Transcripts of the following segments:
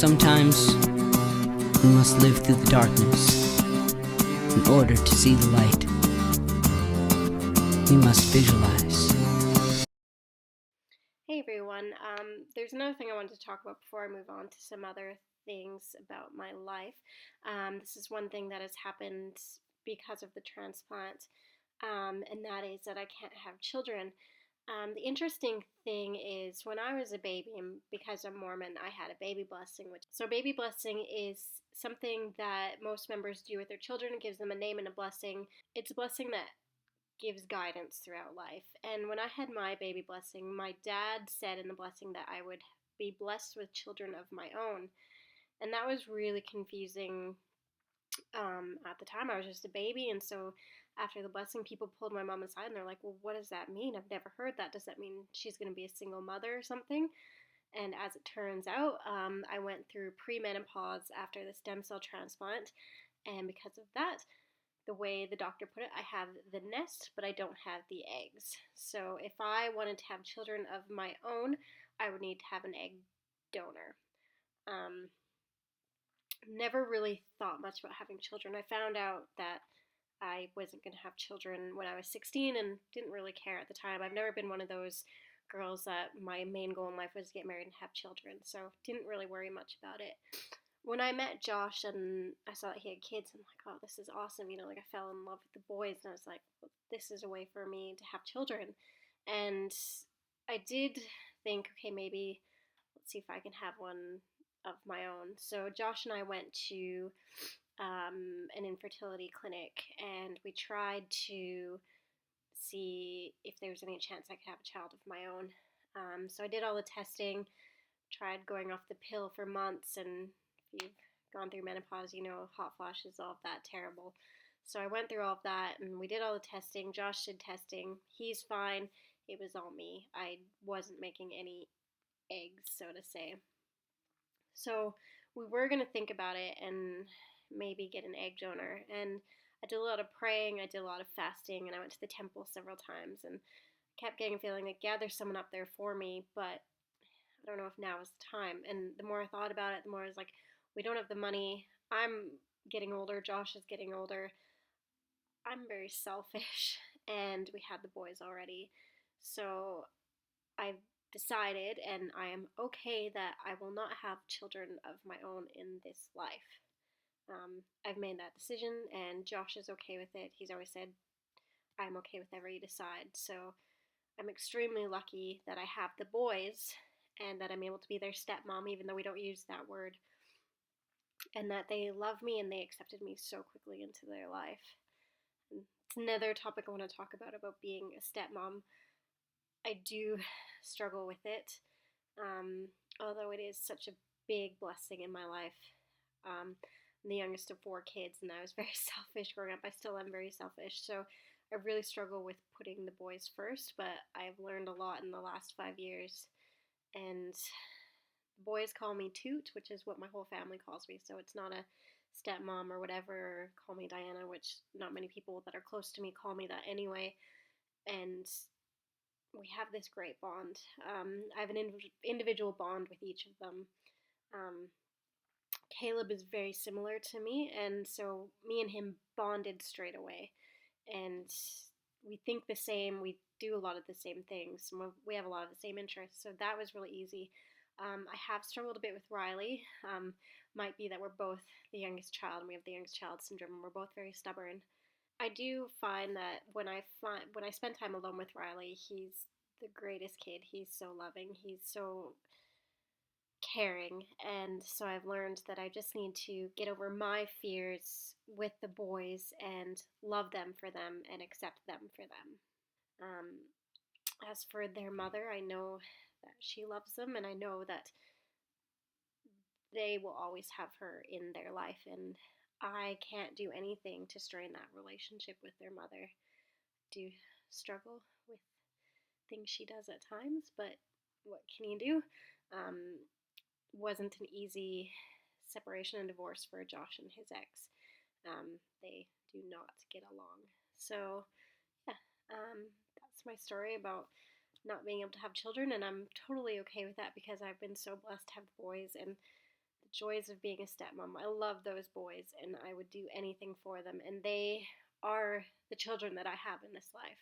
Sometimes we must live through the darkness in order to see the light. We must visualize. Hey everyone, there's another thing I wanted to talk about before I move on to some other things about my life. This is one thing that has happened because of the transplant, and that is that I can't have children. The interesting thing is when I was a baby, and because I'm Mormon, I had a baby blessing. So baby blessing is something that most members do with their children. It gives them a name and a blessing. It's a blessing that gives guidance throughout life. And when I had my baby blessing, my dad said in the blessing that I would be blessed with children of my own. And that was really confusing at the time. I was just a baby. And so after the blessing, people pulled my mom aside and they're like, well, what does that mean? I've never heard that. Does that mean she's going to be a single mother or something? And as it turns out, I went through premenopause after the stem cell transplant. And because of that, the way the doctor put it, I have the nest, but I don't have the eggs. So if I wanted to have children of my own, I would need to have an egg donor. Um, Never really thought much about having children. I found out that I wasn't going to have children when I was 16 and didn't really care at the time. I've never been one of those girls that my main goal in life was to get married and have children, so didn't really worry much about it. When I met Josh and I saw that he had kids, I'm like, oh, this is awesome. Like I fell in love with the boys and I was like, well, this is a way for me to have children. And I did think, okay, maybe let's see if I can have one of my own. So Josh and I went to an infertility clinic and we tried to see if there was any chance I could have a child of my own. So I did all the testing, tried going off the pill for months, and if you've gone through menopause, hot flashes, all of that, terrible. So I went through all of that and we did all the testing. Josh did testing. He's fine. It was all me. I wasn't making any eggs, so to say. So we were going to think about it and maybe get an egg donor. And I did a lot of praying, I did a lot of fasting, and I went to the temple several times and kept getting a feeling like, yeah, there's someone up there for me, but I don't know if now is the time. And the more I thought about it, the more I was like, we don't have the money. I'm getting older. Josh is getting older. I'm very selfish, and we had the boys already. So I've decided, and I am okay that I will not have children of my own in this life. I've made that decision, and Josh is okay with it. He's always said, I'm okay with whatever you decide. So I'm extremely lucky that I have the boys and that I'm able to be their stepmom, even though we don't use that word, and that they love me and they accepted me so quickly into their life. And it's another topic I want to talk about being a stepmom. I do struggle with it, although it is such a big blessing in my life. I'm the youngest of 4 kids, and I was very selfish growing up. I still am very selfish, so I really struggle with putting the boys first, but I've learned a lot in the last 5 years, and the boys call me Toot, which is what my whole family calls me, so it's not a stepmom or whatever, or call me Diana, which not many people that are close to me call me that anyway, and we have this great bond. I have an individual bond with each of them. Um, Caleb is very similar to me, and so me and him bonded straight away. And we think the same, we do a lot of the same things, we have a lot of the same interests, so that was really easy. I have struggled a bit with Riley. Might be that we're both the youngest child, and we have the youngest child syndrome, and we're both very stubborn. I do find that when I spend time alone with Riley, he's the greatest kid. He's so loving. He's so caring, and so I've learned that I just need to get over my fears with the boys and love them for them and accept them for them. As for their mother, I know that she loves them, and I know that they will always have her in their life, and I can't do anything to strain that relationship with their mother. Do struggle with things she does at times, but what can you do? Wasn't an easy separation and divorce for Josh and his ex. They do not get along. So, yeah, that's my story about not being able to have children, and I'm totally okay with that because I've been so blessed to have boys, and the joys of being a stepmom. I love those boys, and I would do anything for them. And they are the children that I have in this life,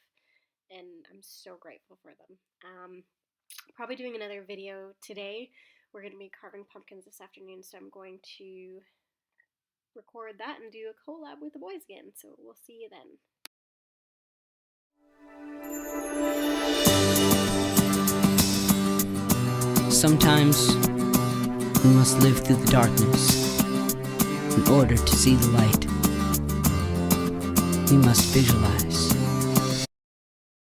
and I'm so grateful for them. Probably doing another video today. We're going to be carving pumpkins this afternoon, so I'm going to record that and do a collab with the boys again. So we'll see you then. Sometimes we must live through the darkness in order to see the light. We must visualize.